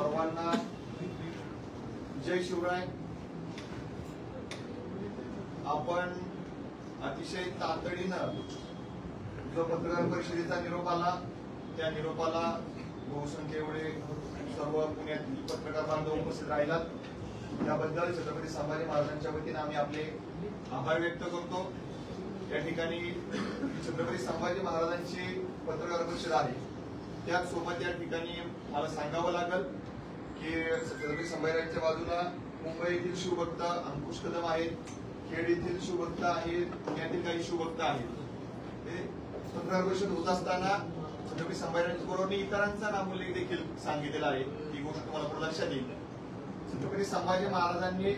सर्वांना जय शिवराय। आपण अतिशय तातडीनं जो पत्रकार परिषदेचा निरोप आला त्या निरोपाला बहुसंख्य एवढे सर्व पुण्यातील पत्रकार बांधव उपस्थित राहिलात त्याबद्दल छत्रपती संभाजी महाराजांच्या वतीने आम्ही आपले आभार व्यक्त करतो। या ठिकाणी छत्रपती संभाजी महाराजांची पत्रकार परिषद आहे त्याचसोबत या ठिकाणी मला सांगावं लागेल की छत्रपती संभाजीराजांच्या बाजूला मुंबई येथील शिवभक्त अंकुश कदम आहेत, खेड येथील शिवभक्त आहेत, पुण्यातील काही शिवभक्त आहेत। पत्रकार परिषद होत असताना छत्रपती संभाजीराजांच्या बरोबर इतरांचा नामोल्लेख देखील सांगितलेला आहे। ही गोष्ट तुम्हाला लक्षात येईल। छत्रपती संभाजी महाराजांनी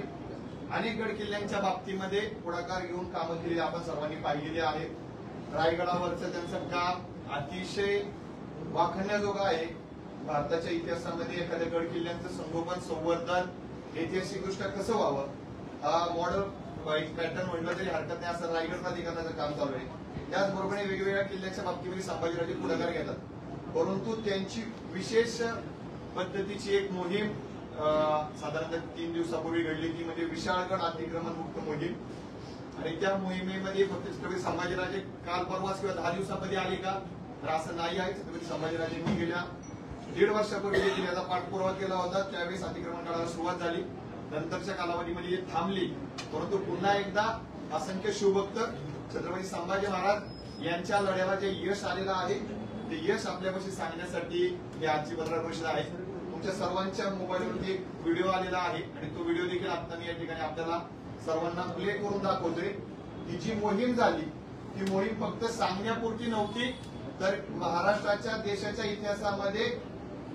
अनेक गड किल्ल्यांच्या बाबतीमध्ये पुढाकार घेऊन कामं केलेली आपण सर्वांनी पाहिलेली आहे। रायगडावरचं त्यांचं काम अतिशय वाखण्याजोगं आहे। भारताच्या इतिहासामध्ये एखाद्या गड किल्ल्यांचं संगोपन संवर्धन ऐतिहासिकदृष्ट्या कसं व्हावं हा मॉडेल पॅटर्न म्हटलं तरी हरकत नाही असं रायगड प्राधिकरणाचं काम चालू आहे। त्याचबरोबर वेगवेगळ्या किल्ल्याच्या बाबतीमध्ये संभाजीराजे पुढाकार घेतात, परंतु त्यांची विशेष पद्धतीची एक मोहीम साधारणतः 3 दिवसापूर्वी घडली ती म्हणजे विशाळगड अतिक्रमण मुक्त मोहीम। आणि त्या मोहिमेमध्ये फक्त छत्रपती संभाजीराजे काल परवाच किंवा 10 दिवसामध्ये आले का तर असं नाही आहे। छत्रपती संभाजीराजेंनी गेल्या 1.5 वर्षापूर्वी देखील याचा पाठपुरावा केला होता, त्यावेळेस अतिक्रमण काढायला सुरुवात झाली, नंतरच्या कालावधीमध्ये थांबली, परंतु पुन्हा एकदा असंख्य शिवभक्त छत्रपती संभाजी महाराज यांच्या लढ्याला जे यश आलेलं आहे ते यश आपल्यापाशी सांगण्यासाठी ही आजची पत्रकार परिषद आहे। तुमच्या सर्वांच्या मोबाईलवरती एक व्हिडिओ आलेला आहे आणि तो व्हिडिओ देखील आता मी या ठिकाणी आपल्याला सर्वांना प्ले करून दाखवतोय। ही जी मोहीम झाली ती मोहीम फक्त सांगण्यापुरती नव्हती तर महाराष्ट्राच्या देशाच्या इतिहासामध्ये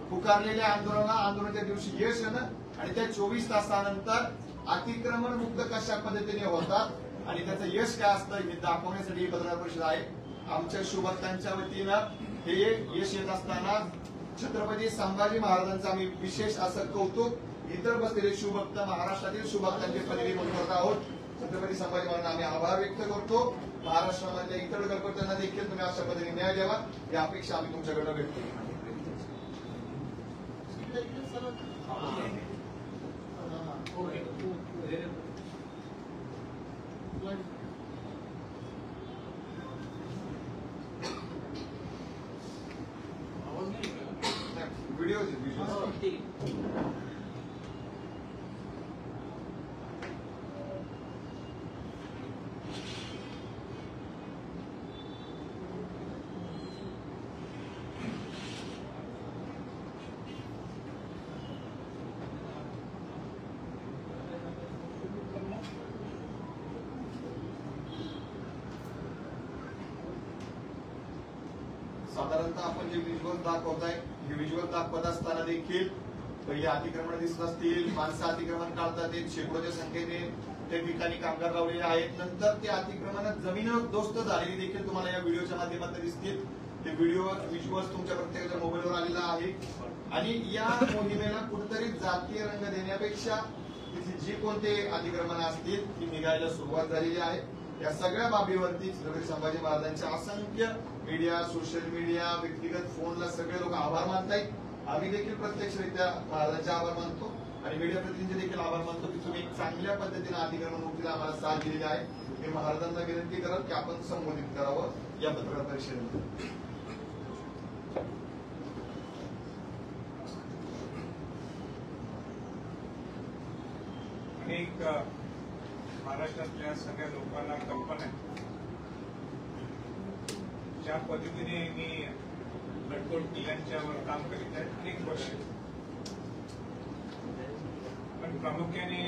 पुकारलेल्या आंदोलनाच्या दिवशी यश येणं आणि त्या 24 तासानंतर अतिक्रमण मुक्त कशा पद्धतीने होतात आणि त्याचं यश काय असतं हे दाखवण्यासाठी ही पत्रकार परिषद आहे। आमच्या शिवभक्तांच्या वतीनं हे यश येत असताना छत्रपती संभाजी महाराजांचं आम्ही विशेष असं कौतुक इतर बसलेले शिवभक्त महाराष्ट्रातील शिवभक्तांचे पदवी म्हणून करत आहोत। छत्रपती संभाजी महाराजांना आम्ही आभार व्यक्त करतो। महाराष्ट्रामधल्या इतर गडकर्त्यांना देखील तुम्ही अशा पद्धतीने न्याय द्यावा या अपेक्षा आम्ही तुमच्याकडे व्यक्त करतो। व्हिडिओ साधारणतः आपण जे व्हिज्युअल दाखवताय हे व्हिज्युअल दाखवत असताना देखील पहिले अतिक्रमण दिसत असतील, माणसं अतिक्रमण काढतात, शेकडोच्या संख्येने त्या ठिकाणी कामगार लावलेले आहेत, नंतर ते अतिक्रमणात जमीनदोस्त झालेली देखील तुम्हाला या व्हिडिओच्या माध्यमातून दिसतील। ते व्हिडिओ व्हिज्युअल्स तुमच्या प्रत्येकाच्या मोबाईलवर आलेला आहे आणि या मोहिमेला कुठेतरी जातीय रंग देण्यापेक्षा तिथे जी कोणते अतिक्रमण असतील ती निघायला सुरुवात झालेली आहे। या सगळ्या बाबीवरती छत्रपती संभाजी महाराजांच्या असंख्य मीडिया, सोशल मीडिया, व्यक्तिगत फोनला सगळे लोक आभार मानतायत। आम्ही देखील प्रत्यक्षरित्या महाराजांचे आभार मानतो आणि मीडिया प्रतिनिधी देखील आभार मानतो की तुम्ही एक चांगल्या पद्धतीने अतिक्रमण मुक्तीला आम्हाला साथ दिलेली आहे। मी महाराजांना विनंती कराल की आपण संबोधित करावं या पत्रकार परिषदेमध्ये। अनेक महाराष्ट्रातल्या सगळ्या लोकांना कल्पना आहे ज्या पद्धतीने मी गडकोट किल्ल्यांच्यावर काम करीत आहे अनेक वर्ष, पण प्रामुख्याने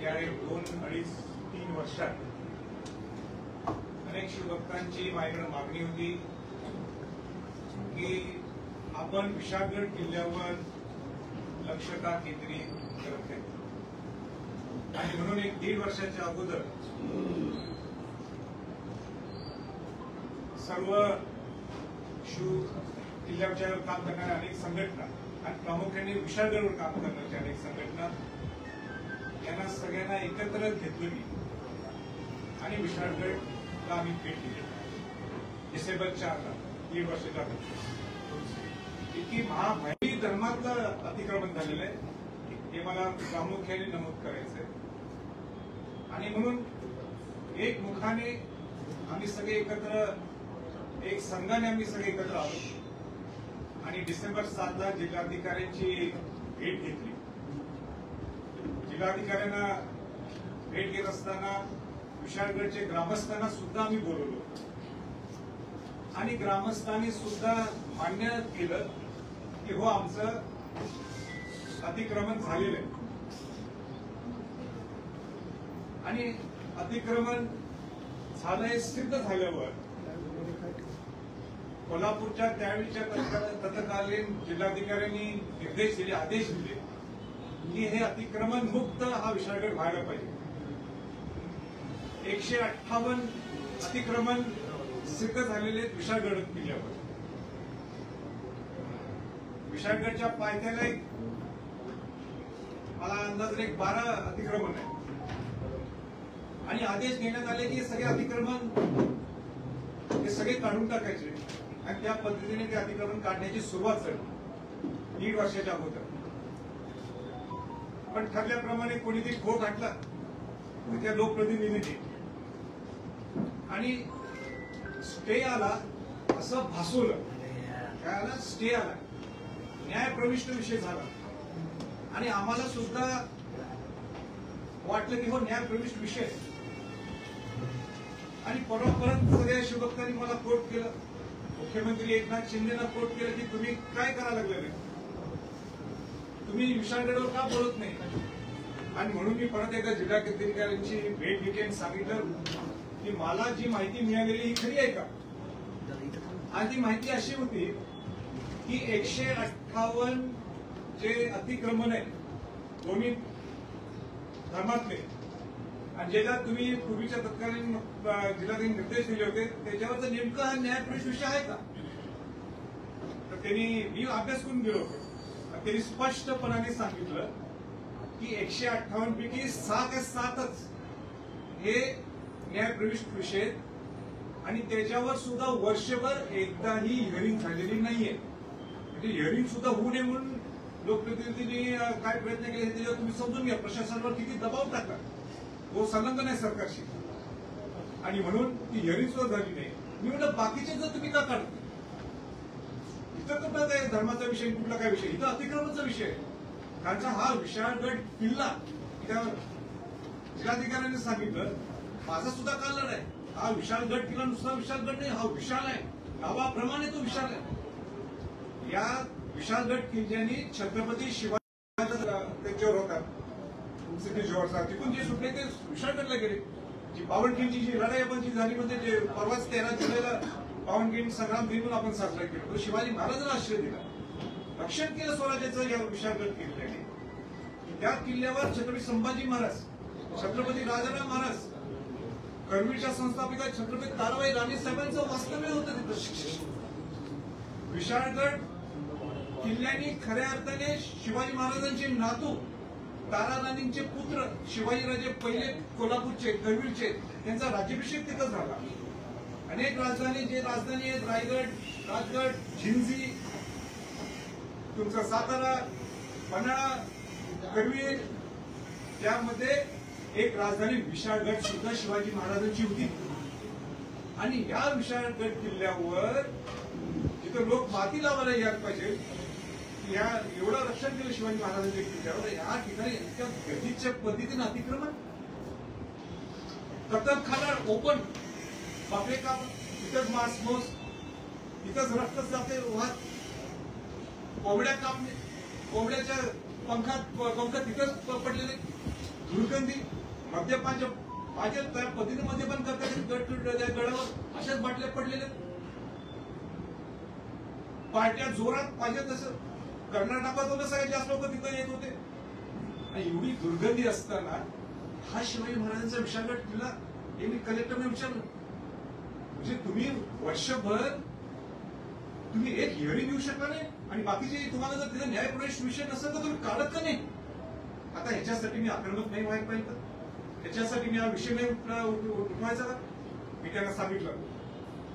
या 2-2.5-3 वर्षात अनेक शिवभक्तांची माझ्याकडे मागणी होती की आपण विशाळगड किल्ल्यावर लक्ष का केंद्रित करत नाही आणि म्हणून 1-1.5 वर्षाच्या अगोदर सर्व शिव किल्ल्यावर काम करणाऱ्या अनेक संघटना आणि प्रामुख्याने विशाळगडवर काम करणाऱ्या अनेक संघटना यांना सगळ्यांना एकत्र घेतलं मी आणि विशाळगडला आम्ही भेट दिली डिसेंबर 4 ला 1.5 वर्षाच्या इतकी महाभयानी धर्मातलं अतिक्रमण झालेलं आहे हे मला प्रामुख्याने नमूद करायचंय. आणि म्हणून एक मुखाने आम्ही सगळे एकत्र, एक संघाने आम्ही सगळे एकत्र आलो आणि डिसेंबर 7ला जिल्हाधिकाऱ्यांची भेट घेतली. जिल्हाधिकाऱ्यांना भेट घेत असताना विशाळगडचे ग्रामस्थांना सुद्धा आम्ही बोलवलो आणि ग्रामस्थांनी सुद्धा मान्य केलं की हो आमचं अतिक्रमण झालेलं आहे. आणि अतिक्रमण झालंय सिद्ध झाल्यावर कोल्हापूरच्या त्यावेळीच्या तत्कालीन जिल्हाधिकाऱ्यांनी निर्देश दिले, आदेश दिले की हे अतिक्रमण मुक्त हा विशाळगड व्हायला पाहिजे. 158 अतिक्रमण सिद्ध झालेले आहेत विशाळगड किल्ल्यावर. विशाळगडच्या पायथ्याला मला अंदाज 12 अतिक्रमण आहे आणि आदेश देण्यात आले की सगळे अतिक्रमण हे सगळे काढून टाकायचे आणि त्या पद्धतीने ते अतिक्रमण काढण्याची सुरुवात झाली 1.5 वर्षाच्या अगोदर. पण ठरल्याप्रमाणे कोणीतरी खो घातला त्या लोकप्रतिनिधींनी आणि स्टे आला असं भासवलं. काय आला? स्टे आला, न्यायप्रविष्ट विषय झाला आणि आम्हाला सुद्धा वाटलं की हो न्यायप्रविष्ट विषय. आणि परत सगळ्या शिवभक्तांनी मला कोट केलं, मुख्यमंत्री एकनाथ शिंदेना कोट केलं की तुम्ही काय करायला लागले, तुम्ही विशाळगडवर का बोलत नाही. आणि म्हणून मी परत एकदा जिल्हाधिकाऱ्यांची भेट घेतली आणि सांगितलं की मला जी माहिती मिळालेली ही खरी आहे का. आणि ती माहिती अशी होती की 158 जे अतिक्रमण आहे दोन्ही धर्मातले आणि ज्याला तुम्ही पूर्वीच्या तत्कालीन जिल्हाधिकारी निर्देश दिले होते त्याच्यावरचा नेमका हा न्यायप्रविष्ट विषय आहे का. तर त्यांनी मी अभ्यास करून गेलो होतो. त्यांनी स्पष्टपणाने सांगितलं की 158 पैकी 6 ते 7च हे न्यायप्रविष्ट विषय आणि त्याच्यावर सुद्धा वर्षभर एकदाही हिअरिंग झालेली नाहीये. म्हणजे हिअरिंग सुद्धा होऊ नये म्हणून लोकप्रतिनिधींनी काय प्रयत्न केले त्याच्यावर तुम्ही समजून घ्या. प्रशासनावर किती दबाव टाकला, तो संलग्न आहे सरकारशी आणि म्हणून ती हिअरिंग सुद्धा झाली नाही. मी म्हटलं बाकीचे जर तुम्ही का काढता, इथं कुठला काय धर्माचा विषय, कुठला काय विषय, इथं अतिक्रमणाचा विषय. त्यांचा हा विशाळगड किल्ला त्यावर जिल्हाधिकाऱ्यांनी सांगितलं माझा सुद्धा कल्ला आहे. हा विशाळगड किल्ला नुसता विशाळगड नाही, हा विशाल आहे, नावाप्रमाणे तो विशाल आहे. या विशाळगड किल्ल्याने छत्रपती शिवाजी त्यांच्यावर होता सिद्धेश्वरचा, तिथून जे सुटले ते विशाळगडला गेले. जी पावनखिंडची जी लढाई आपण जी झाली म्हणजे जे परवाच 13 जुलैला पावनखिंड संग्राम दिन आपण साजरा केला, तो शिवाजी महाराजांना आश्रय दिला, रक्षण केलं स्वराज्याचं या विशाळगड किल्ल्याने. त्या किल्ल्यावर छत्रपती संभाजी महाराज, छत्रपती राजाराम महाराज, करवीरच्या संस्थापिका छत्रपती ताराबाई राणी साहेबांचं वास्तव्य होतं तिथं. विशाळगड किल्ल्याने खऱ्या अर्थाने शिवाजी महाराजांचे नातू ताराराणींचे पुत्र शिवाजीराजे पहिले कोल्हापूरचे करवीरचे त्यांचा राज्याभिषेक तिथं झाला. अनेक राजधानी जे राजधानी आहेत रायगड, राजगड, झिंझी, तुमचा सातारा, पन्हाळा, करवीर, त्यामध्ये एक राजधानी विशाळगड सुद्धा शिवाजी महाराजांची होती. आणि या विशाळगड किल्ल्यावर जिथं लोक माती लावायला यायला पाहिजे, या एवढं रक्षण केलं शिवाजी महाराजांच्या किल्ल्यावर, या ठिकाणी इतक्या गतीच्या पद्धतीने अतिक्रमण, कतलखाना ओपन, बापरे का तिथंच मांस मोस, तिथंच रक्त जाते वाहत, कोंबड्या कापणे, कोंबड्याच्या पंख तिथंच पडलेले, दुर्गंधी, मद्यपानच्या माझ्या त्या पद्धतीने मद्यपान करतात गडावर अशाच बाटल्या पडलेल्या, पार्ट्या जोरात पाहिजे तसं. कर्नाटकातून सगळ्यात जास्त लोक तिथं येत होते आणि एवढी दुर्गंधी असताना हा शिवाजी महाराजांचा विशाळगड किल्ला हे मी कलेक्टरने विचारलं. म्हणजे तुम्ही वर्षभर तुम्ही एक हिअरिंग घेऊ शकला नाही आणि बाकीचे तुम्हाला जर तिथे न्यायप्रविष्ट विषय नसेल तर तुम्ही काढत का नाही. आता ह्याच्यासाठी मी आक्रमक नाही व्हायला पाहिजे, ह्याच्यासाठी मी हा विषय नाही उठवायचा का. मी त्यांना सांगितलं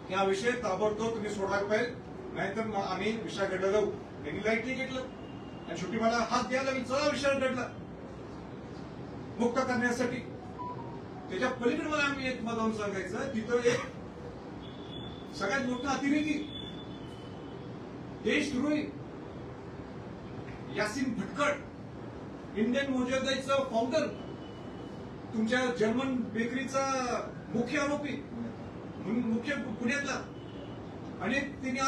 की हा विषय ताबडतोब तुम्ही सोडायला पाहिजे, नाहीतर आम्ही विशाळगडला जाऊ. त्यांनी लाईटली घेतलं आणि शेवटी मला हात द्यायला मी चला विचार घडला मुक्त करण्यासाठी. त्याच्या पलीकडे मला आम्ही एक मतावून सांगायचं, तिथं एक सगळ्यात मोठा अतिरेकी देशद्रोही यासिन भटकळ, इंडियन मोजादाईचा फाउंडर, तुमच्या जर्मन बेकरीचा मुख्य आरोपी, मुख्य पुण्यातला, आणि तिने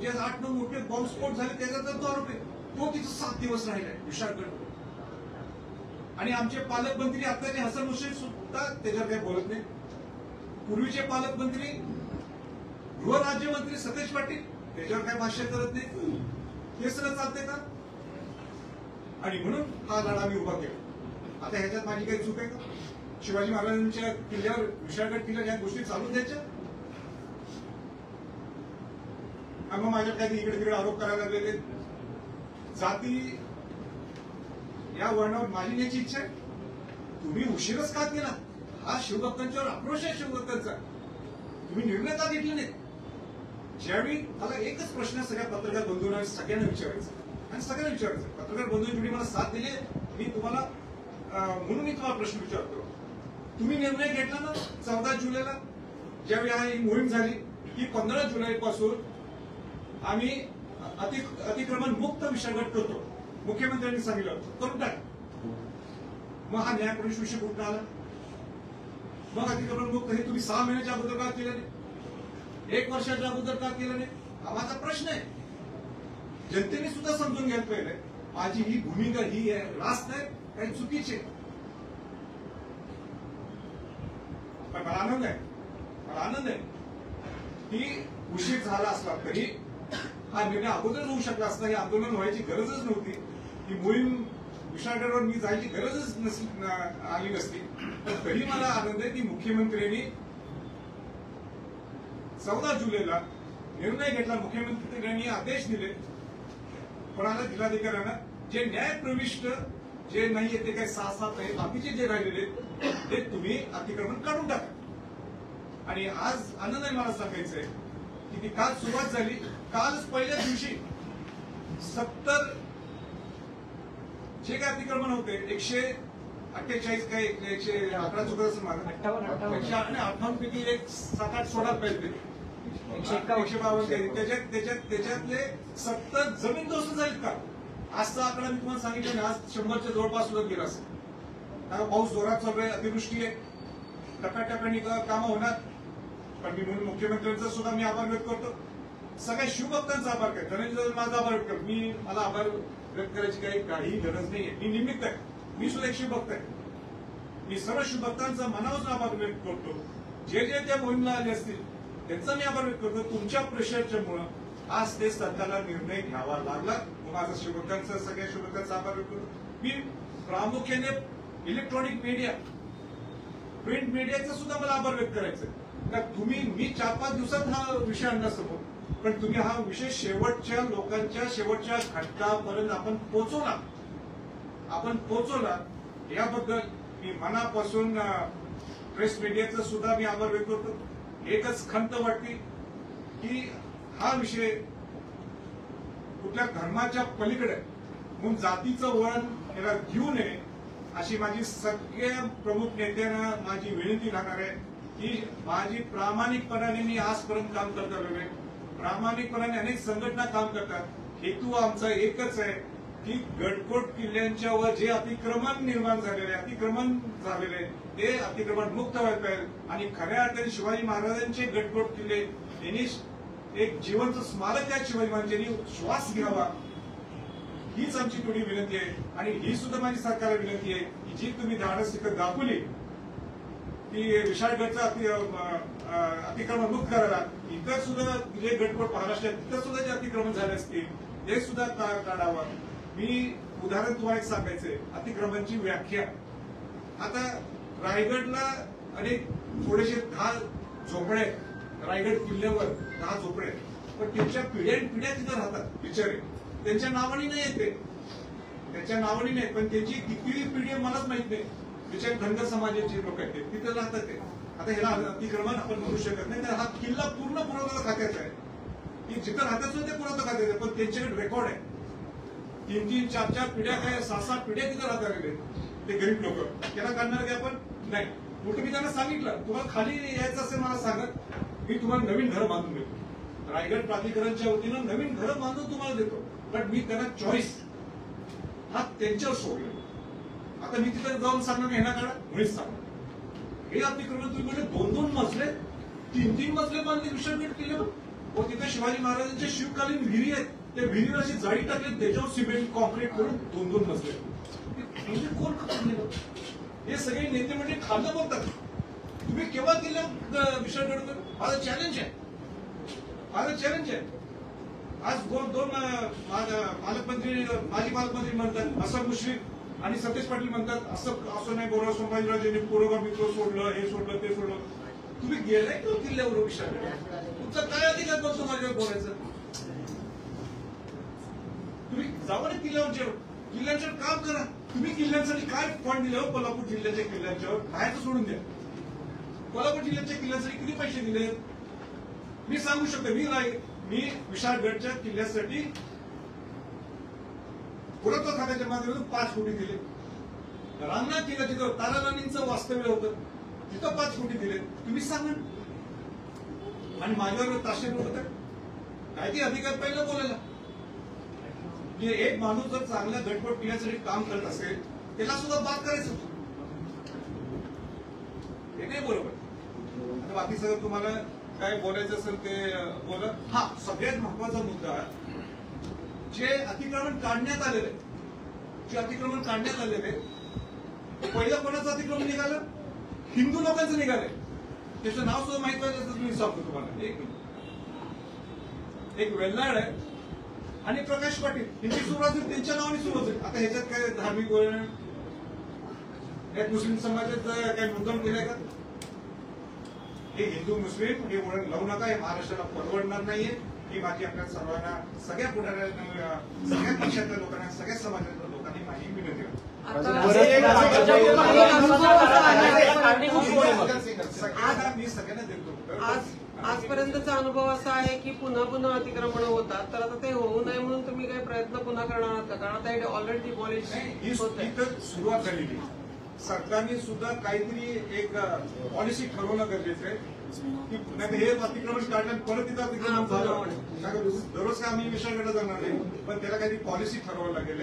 जे 8-9 मोठे बॉम्बस्फोट झाले त्याचा तो आरोपी, तो तिथं 7 दिवस राहिलाय विशाळगड. आणि आमचे पालकमंत्री आताचे हसन मुश्रीफ सुद्धा त्याच्यावर काही बोलत नाही. पूर्वीचे पालकमंत्री गृहराज्यमंत्री सतेज पाटील त्याच्यावर काही भाष्य करत नाही. हे सगळं चालतंय का? आणि म्हणून हा लढा मी उभा केला. आता ह्याच्यात माझी काही चूक आहे का? शिवाजी महाराजांच्या किल्ल्यावर विशाळगड किल्ल्यावर ह्या गोष्टी चालून द्यायच्या? मग माझ्या काही इकडे तिकडे आरोप करायला लागलेले. जाती या वर्णावर माझी न्यायची इच्छा आहे. तुम्ही उशीरच का केला? हा शिवभक्तांच्यावर आक्रोश आहे शिवभक्तांचा. तुम्ही निर्णय का घेतले नाही? ज्यावेळी मला एकच प्रश्न सगळ्या पत्रकार बंधूंना सगळ्यांना विचारायचा आणि सगळ्यांना विचारायचं, पत्रकार बंधूंनी मला साथ दिली, मी तुम्हाला म्हणून मी तुम्हाला प्रश्न विचारतो. तुम्ही निर्णय घेतला ना 14 जुलैला ज्यावेळी ही मोहीम झाली की 15 जुलैपासून आम्ही अतिक्रमण मुक्त विशाळगड करतो. मुख्यमंत्र्यांनी सांगितलं करून टाक. मग हा न्यायप्रवेश विषय कुठं आला? मग अतिक्रमण मुक्त हे तुम्ही 6 महिन्याच्या अगोदर का केलं नाही? 1 वर्षाच्या अगोदर का केलं नाही? हा माझा प्रश्न आहे. जनतेने सुद्धा समजून घ्यायला पाहिजे माझी ही भूमिका ही आहे, रास्त आहे, काही चुकीची आहे. पण मला आनंद आहे की उशीर झाला असला तरी हा निर्णय अगोदर होऊ शकला असता. हे आंदोलन व्हायची गरजच नव्हती. ही मोहीम विशाळगडवर मी जायची गरजच आली नसती. पण तरी मला आनंद आहे की मुख्यमंत्र्यांनी 14 जुलैला निर्णय घेतला. मुख्यमंत्र्यांनी आदेश दिले कोणाला, जिल्हाधिकाऱ्यांना, जे न्यायप्रविष्ट जे नाहीये ते काही 6-7 आहे, बाकीचे जे राहिलेले ते तुम्ही अतिक्रमण काढून टाका. आणि आज आनंद आहे मला सांगायचंय की ती काल सुरुवात झाली. कालच पहिल्या दिवशी 70 जे काय अतिक्रमण होते 148 काय 111 चुकत असेल माझं, 158 पैकी 7-8 सोडा पाहिजे 152 त्याच्यातले 70 जमीनदोस्त झालीत का? आजचा आकडा मी तुम्हाला सांगितलं ना, आज 100च्या जवळपास सुद्धा गेला असेल. कारण पाऊस जोरात चालू आहे, अतिवृष्टी आहे, टप्प्याटप्प्याने कामं होणार. पण मी म्हणून मुख्यमंत्र्यांचा सुद्धा मी आभार व्यक्त करतो. सगळ्या शिवभक्तांचा आभार करतो. धनंजय माझा आभार व्यक्त करतो. मला आभार व्यक्त करायची काही गरज नाहीये. मी निमित्त आहे. मी सुद्धा एक शिवभक्त आहे. मी सर्व शिवभक्तांचा मनापासून आभार व्यक्त करतो. जे जे त्या मोहिमेला आले असतील त्यांचा मी आभार व्यक्त करतो. तुमच्या प्रेशरच्या मुळे आज ते सरकारला निर्णय घ्यावा लागला. माझा शिवभक्तांचा सगळ्या शिवभक्तांचा आभार व्यक्त करतो. मी प्रामुख्याने इलेक्ट्रॉनिक मीडिया, प्रिंट मीडियाचा सुद्धा मला आभार व्यक्त करायचा. मी 4-5 दिवसात हा विषय आणला समोर, पण तुम्ही हा विषय शेवटच्या लोकांच्या शेवटच्या घटकापर्यंत आपण पोहोचवला याबद्दल मी मनापासून प्रेस मीडियाचा सुद्धा मी आभार व्यक्त करतो. एकच खंत वाटते की हा विषय कुठल्या धर्माच्या पलीकडे म्हणून जातीचं वळण याला घेऊ नये अशी माझी सगळ्या प्रमुख नेत्यांना माझी विनंती राहणार आहे की माझी प्रामाणिकपणाने मी आजपर्यंत काम करत आलेलो आहे. प्रामाणिकपणाने अनेक संघटना काम करतात. हेतू आमचा एकच आहे की गडकोट किल्ल्यांच्यावर जे अतिक्रमण निर्माण झालेले ते अतिक्रमण मुक्त व्हायला पाहिजे. आणि खऱ्या अर्थाने शिवाजी महाराजांचे गडकोट किल्ले यांनी एक जिवंत स्मारक आहे. शिवाजी महाराजांनी श्वास घ्यावा हीच आमची थोडी विनंती आहे. आणि ही सुद्धा माझी सरकारला विनंती आहे की जी तुम्ही धाडस तिथं दाखवली की विशाळगडचं अतिक्रमण मुक्त करायला, इतर सुद्धा जे गडकोट महाराष्ट्रात तिथं सुद्धा जे अतिक्रमण झाले असतील ते सुद्धा काढावं. मी उदाहरण तुम्हाला एक सांगायचंय अतिक्रमणची व्याख्या. आता रायगडला अनेक थोडेसे 10 झोपडे आहेत. रायगड किल्ल्यावर 10 झोपडे आहेत, पण त्यांच्या पिढ्या तिथं राहतात बिचारे. त्यांच्या नावाने नाही येते, त्यांच्या नावाने नाही, पण त्यांची किती पिढी मलाच माहित नाही. बिचारे धनगर समाजाचे लोक आहेत तिथे राहतात ते. आता ह्याला अतिक्रमण आपण म्हणू शकत नाही. तर हा किल्ला पूर्ण पुरवठा खात्याचा आहे. की जिथं राहतात सुद्धा ते पुरातन खाते, पण त्यांच्याकडे रेकॉर्ड आहे. 3-3, 4-4 पिढ्या काय 6-7 पिढ्या तिथं राहता गेले ते गरीब लोक. त्याला काढणार की आपण नाही. कुठे मी त्यांना सांगितलं तुम्हाला खाली यायचं असेल मला सांगा, मी तुम्हाला नवीन घर बांधून देतो. रायगड प्राधिकरणच्या वतीनं नवीन घर बांधून तुम्हाला देतो. पण मी त्यांना चॉईस हा त्यांच्यावर सोडलं. आता मी तिथे जाऊन सांगणार ह्यांना काढा, मुळीच सांगणार हे अतिक्रमण तुम्ही म्हणजे 2-2 मजले 3-3 मजले बांधले विशाळगड किल्ल्यावर. व तिथे शिवाजी महाराजांच्या शिवकालीन विहिरी आहेत, त्या विहिरीला अशी जाळी टाकली, त्याच्यावर सिमेंट कॉन्क्रीट करून 2-2 मजले. म्हणजे कोण खाल्लं? हे सगळे नेते म्हणजे खाल्लं बोलतात. तुम्ही केव्हा केलं विशाळगड? माझं चॅलेंज आहे, माझं चॅलेंज आहे. आज दोन पालकमंत्री माजी पालकमंत्री म्हणतात असं मुश्रीफ आणि सतीश पाटील म्हणतात असं नाही बोला, संभाजीराजेंनी पुरोगामित्व सोडलं, हे सोडलं, ते सोडलं. तुम्ही गेलाय का किल्ल्यावर विशाळगड? तुमचा काय अधिकार बघतो माझ्यावर बोलायचं? तुम्ही जावा ना किल्ल्यावर, किल्ल्यांच्यावर काम करा. तुम्ही किल्ल्यांसाठी काय फंड दिले हो? कोल्हापूर जिल्ह्याच्या किल्ल्यांच्यावर बाहेरचं सोडून द्या. कोल्हापूर जिल्ह्याच्या किल्ल्यांसाठी किती पैसे दिले मी सांगू शकतो. मी विशाळगडच्या किल्ल्यासाठी पुरातत्व खात्याच्या माध्यमातून 5 कोटी दिले. रामनाथ किल्ला तिथं ताराराणींचं वास्तव्य होतं, तिथं 5 कोटी दिले. तुम्ही सांगा. आणि माझ्यावर ताशेर होत काय ते अधिकार पहिलं बोलायला. एक माणूस जर चांगल्या गटपट किल्ल्यासाठी काम करत असेल त्याला सुद्धा बात करायचं, हे नाही बरोबर. बाकी सगळं तुम्हाला काय बोलायचं असेल ते बोला. हा सगळ्यात महत्वाचा मुद्दा, जे अतिक्रमण काढण्यात आलेले, पहिलं कोणाचं अतिक्रमण निघालं? हिंदू लोकांचं निघालंय. त्याचं नाव सुद्धा माहित पाहिजे तर मी सांगतो तुम्हाला. एक वेल्लाड आहे आणि प्रकाश पाटील यांची सुरुवात त्यांच्या नावाने सुरू होते. आता ह्याच्यात काय धार्मिक मुस्लिम समाजात काय मुद्दाम केलाय का? हे हिंदू मुस्लिम हे वळण लावू नका, हे महाराष्ट्राला परवडणार नाहीये. ही माझी आपल्या सर्वांना, सगळ्या पुढाऱ्यांना, सगळ्या पक्षातल्या लोकांना, सगळ्या समाजातल्या लोकांनी माझी विनंती आहे. मी सगळ्यांना देतो. आजपर्यंतचा अनुभव असा आहे की पुन्हा पुन्हा अतिक्रमण होतात, तर आता ते होऊ नये म्हणून तुम्ही काही प्रयत्न पुन्हा करणार आहात का? कारण आता ऑलरेडी डिमॉलिश होत आहे. सुरुवात झालेली. सरकारने सुद्धा काहीतरी एक पॉलिसी ठरवणं गरजेचं आहे की हे अतिक्रमण काढलं परत तिथं अतिक्रमण झालं. दररोज काय आम्ही विशाळगडला जाणार नाही, पण त्याला काहीतरी पॉलिसी ठरवावं लागेल.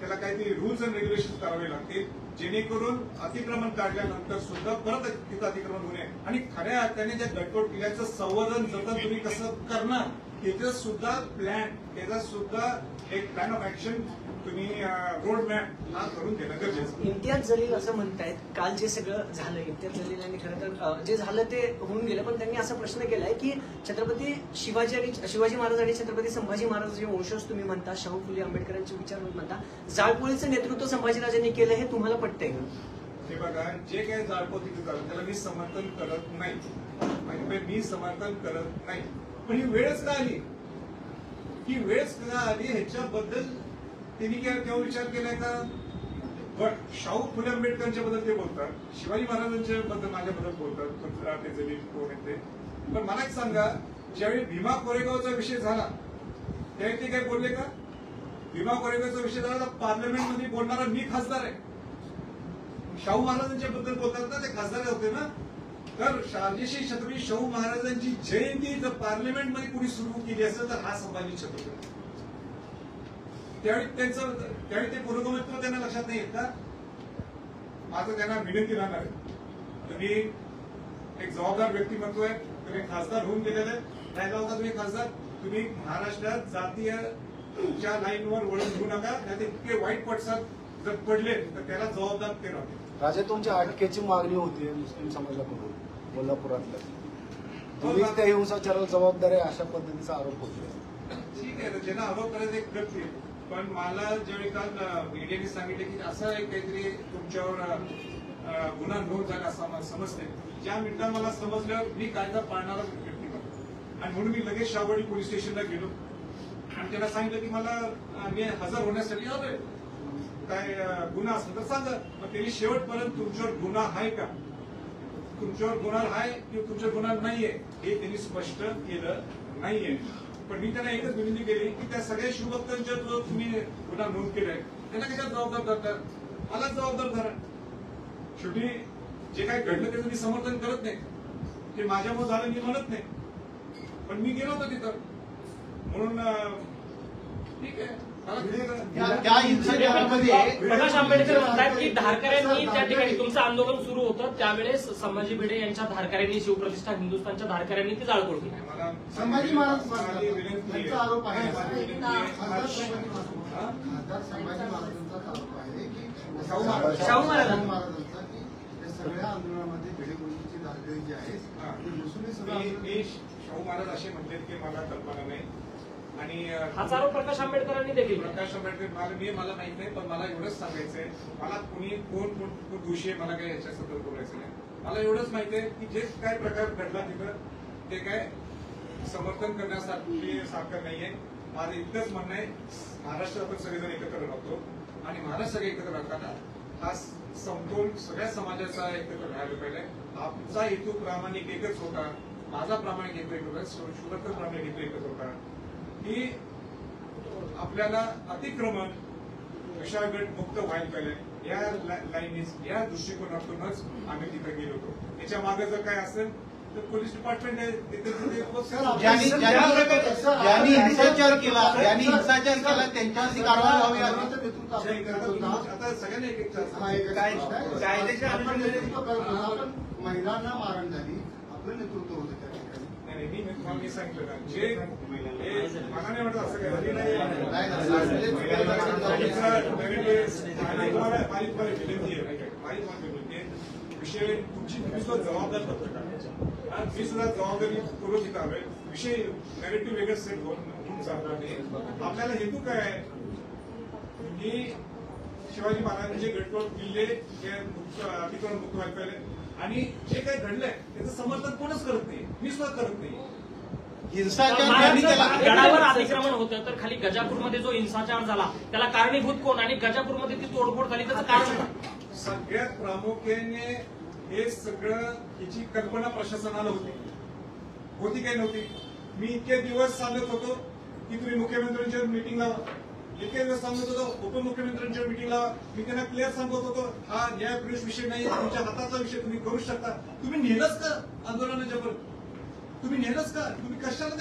त्याला काहीतरी रूल्स अँड रेग्युलेशन करावे लागतील, जेणेकरून अतिक्रमण काढल्यानंतर सुद्धा परत तिथं अतिक्रमण होऊ नये. आणि खऱ्या अर्थाने ज्या गटकोट किल्ल्याचं संवर्धन जतन तुम्ही कसं करणार त्याचं सुद्धा प्लॅन, त्याचा सुद्धा एक प्लॅन ऑफ ऍक्शन तुम्ही रोड मॅप हा करून देणं गरजेचं. इम्तियाज जलील असं म्हणतायत काल जे सगळं झालं, इम्तियाज जलील यांनी खरं तर जे झालं ते होऊन गेलं, पण त्यांनी असा प्रश्न केलाय की छत्रपती शिवाजी महाराज आणि छत्रपती संभाजी महाराज जे वंशज तुम्ही म्हणता, शाहू फुले आंबेडकरांचे विचार म्हणता, जाळपोळीचं नेतृत्व संभाजीराजांनी केलं, हे तुम्हाला पटतंय का? हे बघा, जे काही जाळपोळ तिथे झालं त्याला मी समर्थन करत नाही, मी समर्थन करत नाही. पण ही वेळच का आली, ही वेळच का आली ह्याच्याबद्दल त्यांनी काय केव्हा विचार केलाय का? पण शाहू फुले आंबेडकरांच्या बद्दल ते बोलतात, शिवाजी महाराजांच्या बद्दल माझ्याबद्दल बोलतात, ते जलील कोण येते. पण मला एक सांगा, ज्यावेळी भीमा कोरेगावचा विषय झाला त्यावेळी ते काय बोलले का? भीमा कोरेगावचा विषय झाला तर पार्लमेंटमध्ये बोलणारा मी खासदार आहे. शाहू महाराजांच्या बद्दल बोलतात ना, ते खासदार होते ना. तर राजर्षी छत्रपती शाहू महाराजांची जयंती जर पार्लमेंटमध्ये कुणी सुरू केली असेल तर हा संभाजी छत्रपती. त्यावेळी ते पुरोगमित्व त्यांना लक्षात नाही येत का? माझं त्यांना विनंती राहणार आहे, तुम्ही एक जबाबदार व्यक्तिमत्व आहे, तुम्ही खासदार होऊन गेलेले राहिला होता. तुम्ही खासदार, तुम्ही महाराष्ट्रात जातीयच्या लाईनवर वळून घेऊ नका, नाही इतके वाईट पडसाद जर पडले तर त्याला जबाबदार ते राहते. राजे, तुमच्या अटकेची मागणी होती मुस्लिम समाजाकडून कोल्हापुरातल्या, तुम्ही त्या हिंसाचाराला जबाबदार आहे अशा पद्धतीचा आरोप होतो. ठीक आहे, ज्यांना आरोप करायचं एक करते. पण मला ज्यावेळी काल मीडियाने सांगितले की असं एक काहीतरी तुमच्यावर गुन्हा नोंद झाला असं मला समजते, ज्या मिनिटात मला समजल्यावर मी कायदा पाळणारा व्यक्ती बनतो. आणि म्हणून मी लगेच शाहवाडी पोलीस स्टेशनला गेलो आणि त्याला सांगितलं की मला मी हजर होण्यासाठी आलोय, काय गुन्हा असला तर सांगा. मग त्यांनी शेवटपर्यंत तुमच्यावर गुन्हा आहे का, तुमच्यावर गुन्हा आहे किंवा तुमच्यावर गुन्हा नाहीये हे त्यांनी स्पष्ट केलं नाहीये. पण मी त्यांना एकच विनंती केली की त्या सगळ्या शिवभक्तांच्या जो तुम्ही गुन्हा नोंद केलाय त्यांना कशात जबाबदार धरतात, मलाच जबाबदार धरा. शेवटी जे काही घडलं त्याचं मी समर्थन करत नाही, ते माझ्यामुळे झालं मी म्हणत नाही, पण मी गेलो होतो तिथं म्हणून ठीक आहे. त्या हिंसाचारामध्ये प्रकाश आंबेडकर म्हणतात की धारकऱ्यांनी त्या ठिकाणी तुमचं आंदोलन सुरू होतं त्यावेळेस संभाजी भिडे यांच्या धारकऱ्यांनी शिवप्रतिष्ठा हिंदुस्थानच्या धारकऱ्यांनी ती जाळपोळ केली. संभाजी महाराज माझी विनंती आहे. त्यांचा आरोप आहे. माझी विनंती आहे. खासदार संभाजी महाराजांचा आरोप आहे की शाहू महाराज. शाहू महाराज. महाराजांचा की या सगळ्या आंदोलनामध्ये भिडेकोंडीची धारकरी जी आहे ती मुसुली सगळं मी शाहू महाराज असे म्हणतात की मला कल्पना नाही आणि हाच आरोप प्रकाश आंबेडकरांनी देखील केला. प्रकाश आंबेडकर मला माहित नाही, पण मला एवढंच सांगायचंय, मला कोण दोषी आहे मला काही याच्याबद्दल बोलायचं नाही. मला एवढंच माहिती आहे की जे काय प्रकार घडला तिथं ते काय समर्थन करण्यासाठी सारखं नाहीये. माझं इतकंच म्हणणं आहे, महाराष्ट्र आपण सगळेजण एकत्र राहतो आणि महाराष्ट्र सगळे एकत्र राहताना हा समतोल सगळ्या समाजाचा एकत्र राहायला पाहिजे. आमचा हेतू प्रामाणिक एकच होता, माझा प्रामाणिक हेतू एक होता, शुभकर प्रामाणिक हेतू एकच होता की आपल्याला अतिक्रमण विशाळगड मुक्त व्हायला पाहिजे. या लाईनीस या दृष्टिकोनातूनच आम्ही तिथे गेलो होतो. याच्या मागे जर काय असेल तर पोलीस डिपार्टमेंट ज्यांनी हिंसाचार केला त्यांच्यावरती कारवाई व्हावी आता सगळ्यांनी एक महिलांना मारण झाली, आपलं नेतृत्व होतं त्या ठिकाणी. नाही, मी सांगितलं ना, जे मनाने वाटत असं काय झाली नाही. विषय तुम्ही सुद्धा जबाबदार पत्रकार, मी सुद्धा जबाबदारी पूर्वक इथं आलोय. विषय नेगेटिव्ह वेगळं सेट होऊन चालणार नाही. आपल्याला हेतू काय आहे की शिवाजी महाराजांचे गडकोट किल्ले हे अतिक्रमण मुक्त व्हायला पाहिजे आणि जे काही घडलंय त्याचं समर्थन कोणच करत नाही, मी सुद्धा करत नाही. गडावर अतिक्रमण होतं तर खाली गजापूरमध्ये जो हिंसाचार झाला त्याला कारणीभूत कोण आणि गजापूरमध्ये ती तोडफोड झाली त्याचं कारण सगळ्यात प्रामुख्याने हे सगळं याची कल्पना प्रशासनाला होती काही नव्हती. मी इतके दिवस सांगत होतो की तुम्ही मुख्यमंत्र्यांच्या मिटिंगला, इतके दिवस सांगत होतो उपमुख्यमंत्र्यांच्या मिटिंगला, मी त्यांना क्लिअर सांगत होतो हा न्यायप्रवेश विषय नाही, तुमच्या हाताचा विषय, तुम्ही करू शकता. तुम्ही नेलंच का आंदोलनाच्या वर? तुम्ही नेलंच का? तुम्ही कशाला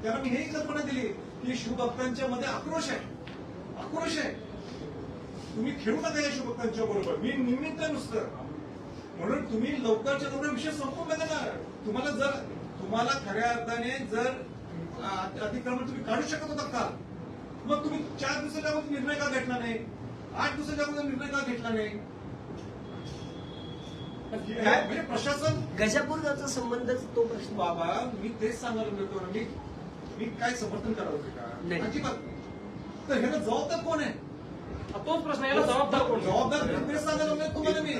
त्याला मी हे कल्पना दिली की शिवभक्तांच्या मध्ये आक्रोश आहे. तुम्ही खेळू नका या शिवभक्तांच्या बरोबर, मी निमित्त नुसतं. म्हणून तुम्ही लवकरच्या लवकर विषय संपून नका. तुम्हाला खऱ्या अर्थाने जर अतिक्रमण तुम्ही काढू शकत होता का, मग तुम्ही 4 दिवसाच्या अगोदर निर्णय का घेतला नाही, 8 दिवसाच्या अगोदर निर्णय का घेतला नाही? म्हणजे प्रशासन गजापूरचा संबंध तो प्रश्न. बाबा मी तेच सांगायला मिळतो, मी काय समर्थन करावं का? अजिबात. तर ह्याला जबाबदार कोण आहे? तोच प्रश्न, याला जबाबदार कोण? जबाबदार तेच सांगायला मिळत तुम्हाला मी.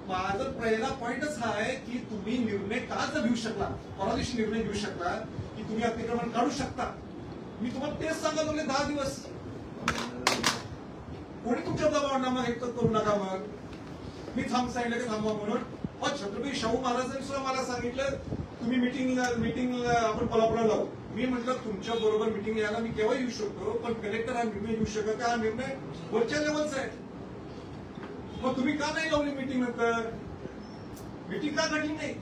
माझा पहिला पॉइंटच हा आहे की तुम्ही निर्णय का जर घेऊ शकला, परवा दिवशी निर्णय घेऊ शकला की तुम्ही अतिक्रमण काढू शकता. मी तुम्हाला तेच सांगायला लागले 10 दिवस. कोणी तुमच्या दबावांना मग एक करू नका. मग मी सांगितलं की थांबवा म्हणून. मग छत्रपती शाहू महाराजांनी सुद्धा मला सांगितलं तुम्ही मिटिंगला आपण कोल्हापूरला लावू. मी म्हटलं तुमच्या बरोबर मिटिंग यायला मी केव्हा येऊ शकतो, पण कलेक्टर हा निर्णय घेऊ शकत, हा निर्णय वरच्या लेवलचा आहे. मग तुम्ही का नाही लावली मिटिंग? नंतर मिटिंग का घडली नाही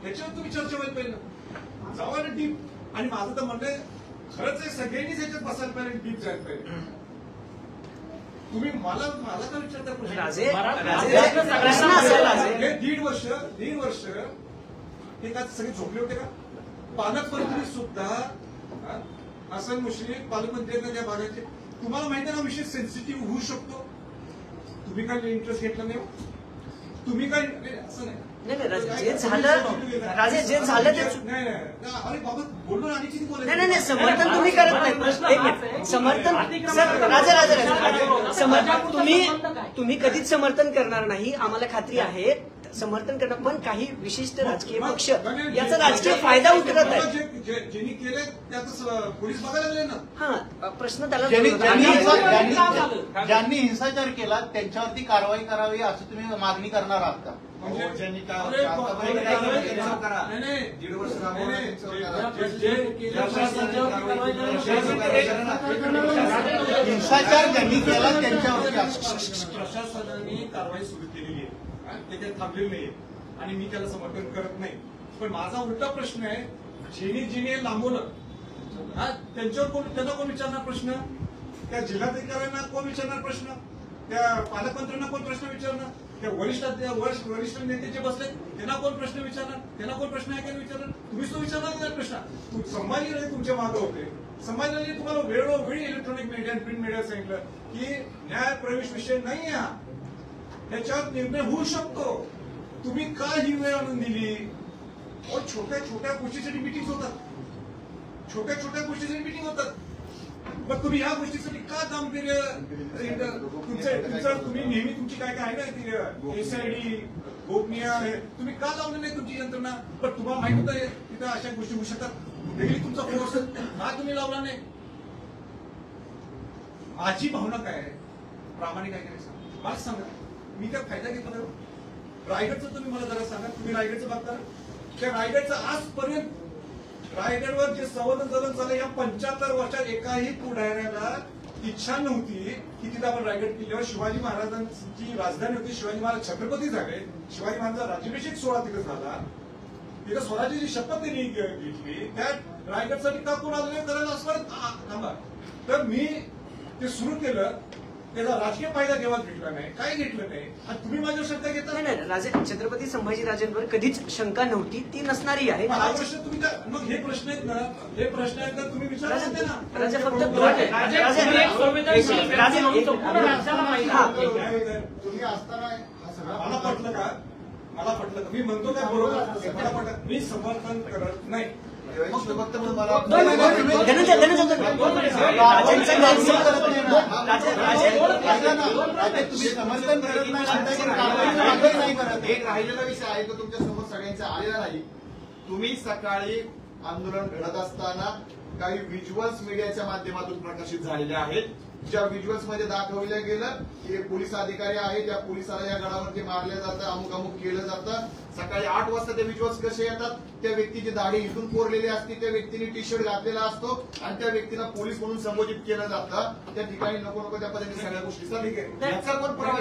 याच्यावर तुम्ही चर्चा व्हायला पाहिजे. जावा ना डीप. आणि माझं तर म्हणणं खरंच आहे सगळ्यांनीच याच्यात बसायला पाहिजे, डीप जायला पाहिजे. तुम्ही मला का विचारता दीड वर्ष हे का सगळे झोपले होते का? पालकमंत्री सुद्धा हसन मुश्रीफ पालकमंत्री त्या भागाचे, तुम्हाला माहिती आहे ना विषय सेन्सिटिव्ह होऊ शकतो. तुम्ही काय इंटरेस्ट घेतला नाही? तुम्ही काय असं नाही. जे झालं जे झालं ते अरे बाबा बोललो आणि किती बोलायचं. नाही समर्थन तुम्ही करत नाही. समर्थन तुम्ही कधीच समर्थन करणार नाही, आम्हाला खात्री आहे. समर्थन करणं, पण काही विशिष्ट राजकीय पक्ष याचा राजकीय फायदा उतरत आहे. ज्यांनी केलंय त्याचं पोलीस बघायला लागले ना. हा प्रश्न त्याला ज्यांनी हिंसाचार केला त्यांच्यावरती कारवाई करावी असं तुम्ही मागणी करणार आहात का? म्हणजे ज्यांनी काय अरे, आतापर्यंत काय केलं त्यांच्यावर करा. नाही, नाही. 1.5 वर्ष राबवलं नाही, त्यांच्यावर नाही. करा. हिंसाचार ज्यांनी केला त्यांच्यावरती प्रशासनाने कारवाई सुरू केलेली आहे आणि ते काही थांबलेलं नाहीये आणि मी त्याला समर्थन करत नाही. पण माझा उलटा प्रश्न आहे, जिने लांबवलं त्यांच्यावर त्यांना कोण विचारणार प्रश्न? त्या जिल्हाधिकाऱ्यांना कोण विचारणार प्रश्न? त्या पालकमंत्र्यांना कोण प्रश्न विचारणार? त्या वरिष्ठ नेते जे बसले त्यांना कोण प्रश्न विचारणार? त्यांना कोण प्रश्न ऐकायला विचारणार? तुम्हीच तो विचारणार नाही प्रश्न. संभाजीराजे तुमच्या मागे होते. संभाजीराजे तुम्हाला वेळोवेळी इलेक्ट्रॉनिक मीडिया आणि प्रिंट मीडिया सांगितलं की न्याय प्रवेश विषय नाही हा, त्याच्यावर निर्णय होऊ शकतो. तुम्ही का ही वेळ आणून दिली? छोट्या छोट्या गोष्टीसाठी मिटिंग होतात, छोट्या छोट्या गोष्टीसाठी मिटिंग होतात. मग तुम्ही ह्या गोष्टीसाठी का गांभीर्य तुम्ही नेहमी तुमची काय काय आहे ना ती एसआयडी गोपनीय तुम्ही का लावलं नाही तुमची यंत्रणा? पण तुम्हाला माहित होतं तिथं अशा गोष्टी होऊ शकतात. वेगळी तुमचा फोर्स का तुम्ही लावला नाही? माझी भावना काय आहे, प्रामाणिक आहे काय मला सांगा. मी काय फायदा घेतला? रायगडचं तुम्ही मला जरा सांगा. तुम्ही रायगडचं बघता, त्या रायगडचं आजपर्यंत रायगडवर जे संवर्धन झालं या 75 वर्षात एकाही पुढाऱ्याला इच्छा नव्हती की तिथे आपण रायगड किल्ल्यावर शिवाजी महाराजांची राजधानी होती. शिवाजी महाराज छत्रपती झाले. शिवाजी महाराजांचा राज्याभिषेक सोहळा तिथे झाला. तिथे स्वराज्याची शपथ त्यांनी घेतली. त्या रायगडसाठी का कोण आले करायला असं थांबा. तर मी ते सुरू केलं. त्याचा राजकीय फायदा केव्हा घेतला नाही, काय घेतलं नाही. आणि तुम्ही माझ्यावर शंका घेता? नाही, राजे छत्रपती संभाजीराजेंवर कधीच शंका नव्हती, ती नसणारी आहे. हा प्रश्न तुम्ही मग हे प्रश्न आहेत ना, हे प्रश्न आहेत ना, तुम्ही विचारा ना. राजे फक्त तुम्ही असताना हा सगळा मला पटलं का? मला पटलं का? मी म्हणतो काय बरोबर? मला पटलं. मी समर्थन करत नाही. फक्त मला तुम्ही समर्थन करत नाही करत. एक राहिलेला विषय आहे तो तुमच्या समोर सगळ्यांचा आलेला नाही. तुम्ही सकाळी आंदोलन घडत असताना काही व्हिज्युअल्स मीडियाच्या माध्यमातून प्रकाशित झालेल्या आहेत, ज्या व्हिज्युअल्स मध्ये दाखवलं गेलं की एक पोलीस अधिकारी आहे, त्या पोलिसाला या गडावरती मारलं जातं, अमुक अमुक केलं जातं. सकाळी 8 वाजता ते व्हिज्युअल्स कसे येतात? त्या व्यक्तीची दाढी इथून कोरलेली असते, त्या व्यक्तीने टी शर्ट घातलेला असतो आणि त्या व्यक्तीला पोलीस म्हणून संबोधित केलं जातं. त्या ठिकाणी नको त्या पद्धतीने सगळ्या गोष्टी याचा कोण पुरावा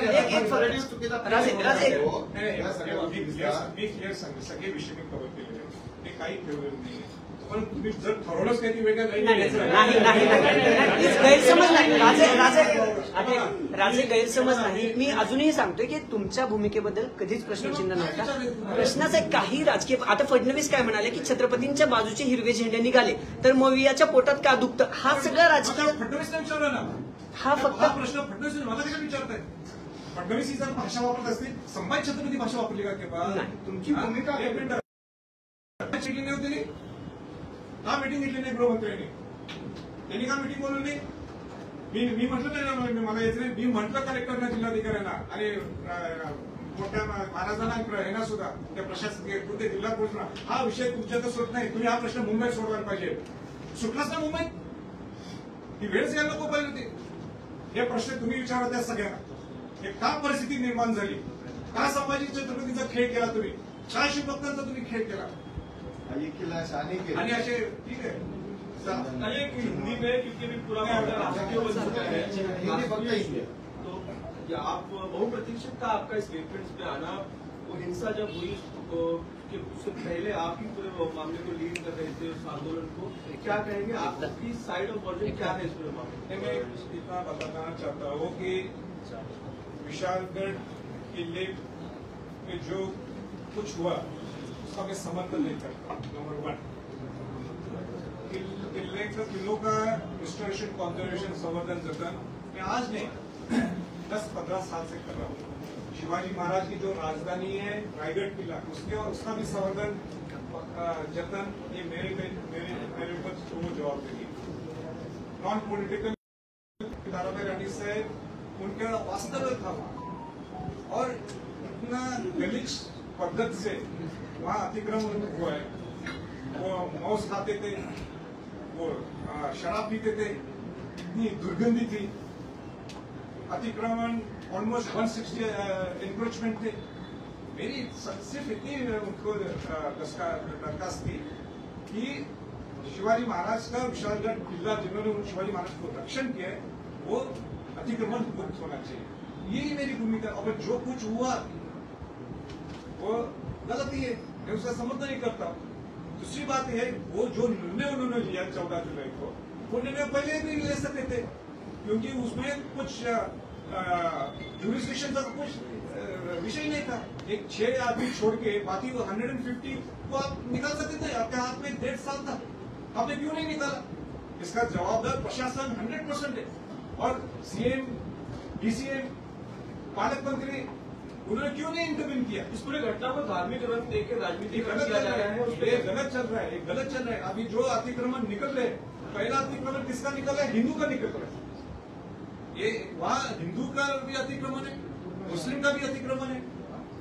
मी क्लिअर सांगेन. सगळे विषय मी कव्हर केलेले आहेत, ते काही ठेवलेलं नाही. पण तुम्ही जर ठरवलंच काही वेगळं गैरसमज नाही राजे गैरसमज नाही. मी अजूनही सांगतोय की तुमच्या भूमिकेबद्दल कधीच प्रश्नचिन्ह नव्हता. प्रश्नाचा काही राजकीय. आता फडणवीस काय म्हणाले की छत्रपतींच्या बाजूचे हिरवे झेंडे निघाले तर मवियाच्या पोटात का दुखतं? हा सगळा राजकीय. फडणवीसला विचारला ना हा फक्त प्रश्न. फडणवीस मला कशा विचारताय? फडणवीस ही जर भाषा वापरत असतील, संभाजी छत्रपती भाषा वापरली का केव्हा? तुमची भूमिका मीटिंग होती का? मीटिंग घेतली नाही गृहमंत्र्यांनी? त्यांनी का मीटिंग बोलवली? मी म्हटलं नाही मला यायचं नाही. मी म्हटलं कलेक्टरना, जिल्हाधिकाऱ्यांना आणि मोठ्या महाराजांना यांना सुद्धा त्या प्रशासकीय जिल्हा पोलीस हा विषय तुमच्याकडे सुटत नाही. तुम्ही हा प्रश्न मुंबईत सोडवायला पाहिजे. सुटलाच ना मुंबईत? ही वेळच यायला नको पाहिजे होती. हे प्रश्न तुम्ही विचारा त्या सगळ्यांना. हे का परिस्थिती निर्माण झाली? का संभाजी छत्रपतीचा खेळ केला तुम्ही? का शिवभक्तांचा तुम्ही खेळ केला? आणि असे ठीक आहे हिंदी में क्योंकि भी पूरा तो आप बहुप्रतीक्षित था आपका स्टेटमेंट्स में आना. वो हिंसा जब हुई कि उससे पहले आप ही पूरे मामले को लीड कर रहे थे उस आंदोलन को, क्या कहेंगे? आपकी साइड ऑफ वर्जन क्या है इस पूरे मामले? मैं इतना बताना चाहता हूँ कि विशालगढ़ किले में जो कुछ हुआ उसका मैं समर्थन नहीं करता. नंबर 1, किलों का रिस्टोरेशन, कॉन्जर्वेशन, संवर्धन, जतन मैं आज नहीं 10-15 साल से कर रहा हूँ. शिवाजी महाराज की जो राजधानी है रायगढ़ किला, उसका भी संवर्धन, जतन, ये मेरे ऊपर वो जवाबदेरी. नॉन पॉलिटिकल दाराबाई रानी से उनका वास्तव्य था और इतना गलिच्छ पद्धत से वहाँ अतिक्रमण हुआ है. वो मांस खाते थे, वो शराब पीते थे, इतनी दुर्गंधी थी. अतिक्रमण ऑलमोस्ट 160 एनक्रोचमेंट थे. मेरी सिर्फ इतनी उनको दरखास्त थी कि शिवाजी महाराज का विशालगढ़ किला जिन्होंने शिवाजी महाराज को रक्षण किया है वो अतिक्रमण मुक्त होना चाहिए। यही मेरी भूमिका। और जो कुछ हुआ वो गलती है, मैं उसका समर्थन नहीं करता। दूसरी बात है वो जो निर्णय उन्होंने लिया 14 जुलाई को, वो निर्णय पहले भी ले सकते थे, क्योंकि उसमें कुछ जुरिस्डिक्शन का कुछ विषय नहीं था। एक 6 आदमी छोड़ के बाकी 150 को आप निकाल सकते थे। आपके हाथ में 1.5 साल था, आपने क्यों नहीं निकाला? इसका जवाबदार प्रशासन 100% है। और सीएम, डीसीएम, पालक मंत्री, उन्होंने क्यों नहीं इंटरव्यू किया? इस पूरी घटना को धार्मिक रंग देकर राजनीतिक रंग गलत दिया चल जा रहा रहा है। है, ये गलत चल रहा है, ये गलत चल रहा है। अभी जो अतिक्रमण निकल रहे, पहला अतिक्रमण किसका निकल रहा है? हिंदू का निकल रहा है। ये वहाँ हिंदू का भी अतिक्रमण है, मुस्लिम का भी अतिक्रमण है,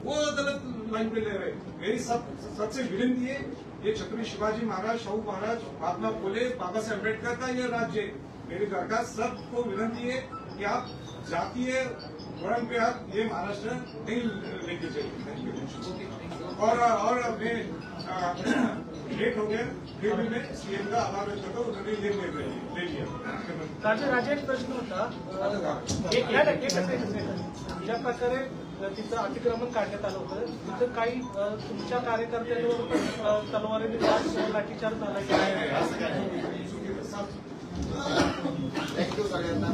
वो गलत लाइन पे ले रहे। मेरी सबसे विनती है, ये छत्रपति शिवाजी महाराज, शाहू महाराज, महात्मा फुले, बाबा साहेब अम्बेडकर का ये राज्य है। मेरी दरखास्त सबको विनती है कि आप जातीय वर्ण पे आप ये महाराष्ट्र नहीं लेके जाइए। और मैं लेट हो गया, फिर भी मैं सीएम का आभार व्यक्त करता हूँ, उन्होंने ये ले लिया। राजा एक प्रश्न होता, ज्या प्रकारे तिथं अतिक्रमण काढण्यात आलं होतं, तिथं काही तुमच्या कार्यकर्त्यांवर तलवारीने लाठीचार्ज झाला थँक्यू सगळ्यांना.